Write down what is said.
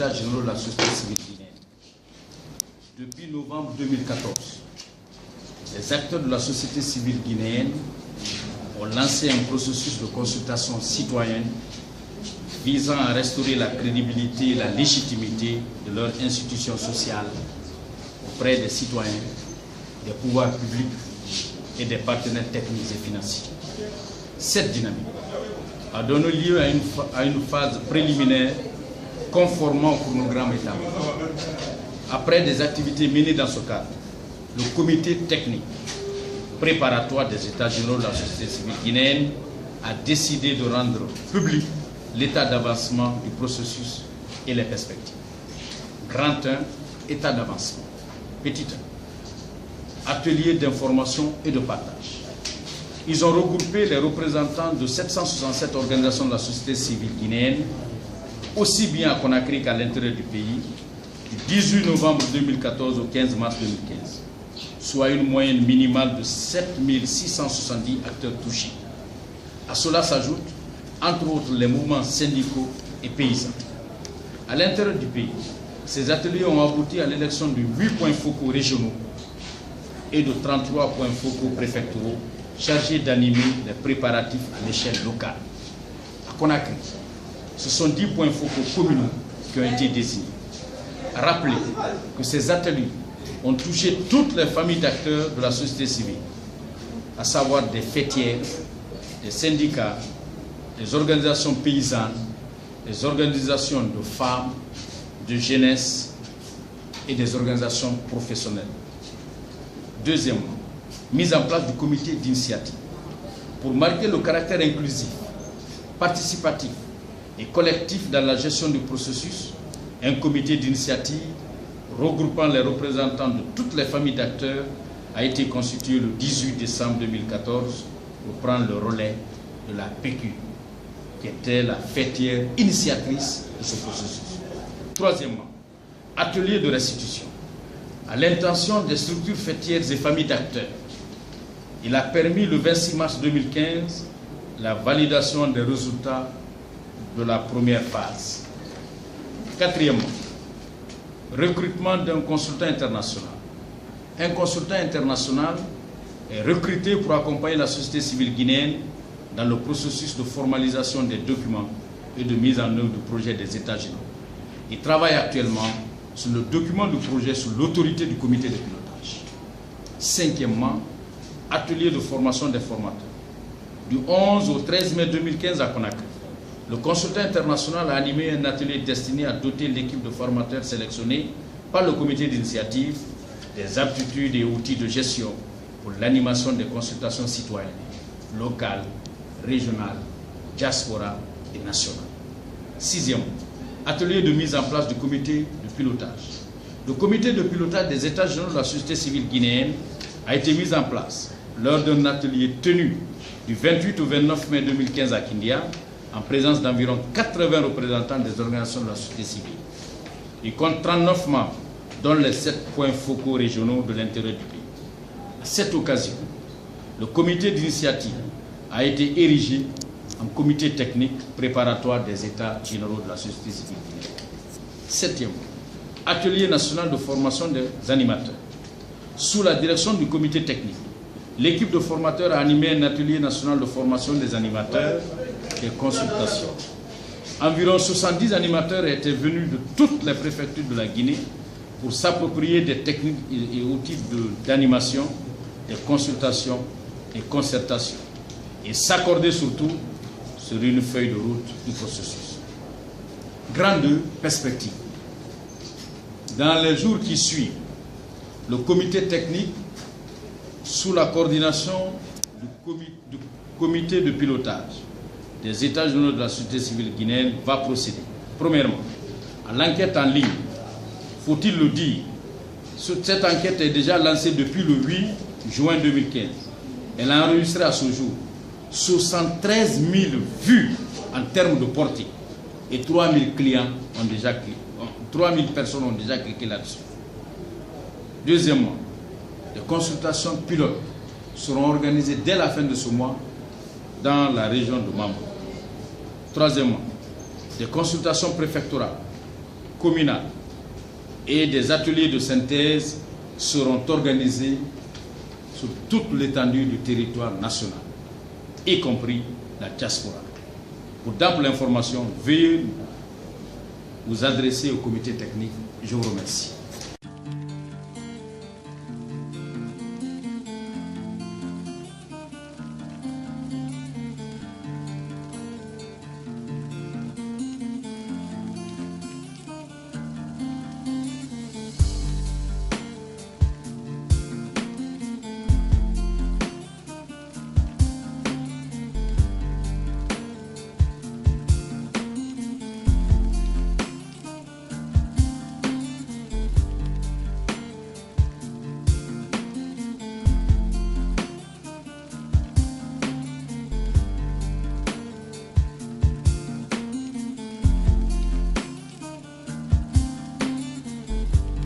États généraux de la société civile guinéenne. Depuis novembre 2014, les acteurs de la société civile guinéenne ont lancé un processus de consultation citoyenne visant à restaurer la crédibilité et la légitimité de leur institution sociale auprès des citoyens, des pouvoirs publics et des partenaires techniques et financiers. Cette dynamique a donné lieu à une phase préliminaire conformément au chronogramme établi. Après des activités menées dans ce cadre, le comité technique préparatoire des États généraux de la société civile guinéenne a décidé de rendre public l'état d'avancement du processus et les perspectives. Grand 1, état d'avancement. Petit 1, atelier d'information et de partage. Ils ont regroupé les représentants de 767 organisations de la société civile guinéenne, aussi bien à Conakry qu'à l'intérieur du pays, du 18 novembre 2014 au 15 mars 2015, soit une moyenne minimale de 7670 acteurs touchés. À cela s'ajoutent, entre autres, les mouvements syndicaux et paysans. À l'intérieur du pays, ces ateliers ont abouti à l'élection de 8 points focaux régionaux et de 33 points focaux préfectoraux chargés d'animer les préparatifs à l'échelle locale. À Conakry, ce sont 10 points focaux communaux qui ont été désignés. Rappelez que ces ateliers ont touché toutes les familles d'acteurs de la société civile, à savoir des fêtières, des syndicats, des organisations paysannes, des organisations de femmes, de jeunesse et des organisations professionnelles. Deuxièmement, mise en place du comité d'initiative. Pour marquer le caractère inclusif, participatif et collectif dans la gestion du processus, un comité d'initiative regroupant les représentants de toutes les familles d'acteurs a été constitué le 18 décembre 2014 pour prendre le relais de la PQ, qui était la fêtière initiatrice de ce processus. Troisièmement, atelier de restitution. À l'intention des structures fêtières et familles d'acteurs, il a permis le 26 mars 2015 la validation des résultats de la première phase. Quatrièmement, recrutement d'un consultant international. Un consultant international est recruté pour accompagner la société civile guinéenne dans le processus de formalisation des documents et de mise en œuvre du projet des États généraux. Il travaille actuellement sur le document du projet sous l'autorité du comité de pilotage. Cinquièmement, atelier de formation des formateurs. Du 11 au 13 mai 2015 à Conakry, le consultant international a animé un atelier destiné à doter l'équipe de formateurs sélectionnés par le comité d'initiative des aptitudes et outils de gestion pour l'animation des consultations citoyennes, locales, régionales, diaspora et nationales. Sixièmement, atelier de mise en place du comité de pilotage. Le comité de pilotage des États généraux de la société civile guinéenne a été mis en place lors d'un atelier tenu du 28 au 29 mai 2015 à Kindia, en présence d'environ 80 représentants des organisations de la société civile. Il compte 39 membres, dont les 7 points focaux régionaux de l'intérieur du pays. À cette occasion, le comité d'initiative a été érigé en comité technique préparatoire des États généraux de la société civile guinéenne. Septièmement, atelier national de formation des animateurs. Sous la direction du comité technique, l'équipe de formateurs a animé un atelier national de formation des animateurs et consultations. Environ 70 animateurs étaient venus de toutes les préfectures de la Guinée pour s'approprier des techniques et outils d'animation, des consultations et concertations, et s'accorder surtout sur une feuille de route du processus. Grande perspective. Dans les jours qui suivent, le comité technique, sous la coordination du comité de pilotage des États généraux de la société civile guinéenne, va procéder. Premièrement, à l'enquête en ligne. Faut-il le dire, cette enquête est déjà lancée depuis le 8 juin 2015. Elle a enregistré à ce jour 73 000 vues en termes de portée et 3 000 clients ont déjà cliqué. 3 000 personnes ont déjà cliqué là-dessus. Deuxièmement, des consultations pilotes seront organisées dès la fin de ce mois dans la région de Mambo. Troisièmement, des consultations préfectorales communales et des ateliers de synthèse seront organisés sur toute l'étendue du territoire national, y compris la diaspora. Pour d'amples informations, veuillez vous adresser au comité technique. Je vous remercie.